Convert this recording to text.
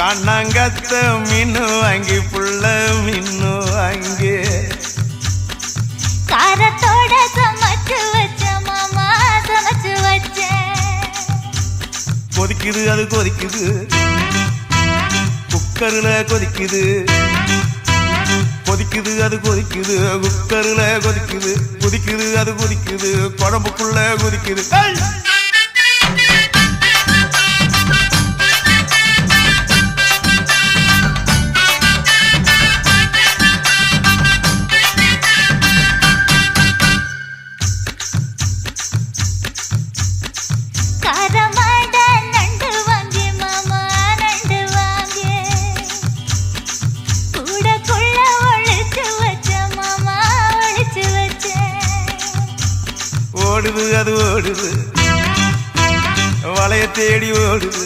கண்ணாங்கத்த மீனு வாங்கி புள்ள மீனு வாங்கி காரத்தோட சமைச்சு வச்ச மாமா சமைச்சு வச்சேன். கொதிக்குது அது கொதிக்குது குக்கர்ல கொதிக்குது கொதிக்குது அது கொதிக்குது குக்கர்ல கொதிக்குது கொதிக்குது அது கொதிக்குது குழம்புக்குள்ள கொதிக்குது. ஓடுது அது ஓடுது வளைய தேடி ஓடுது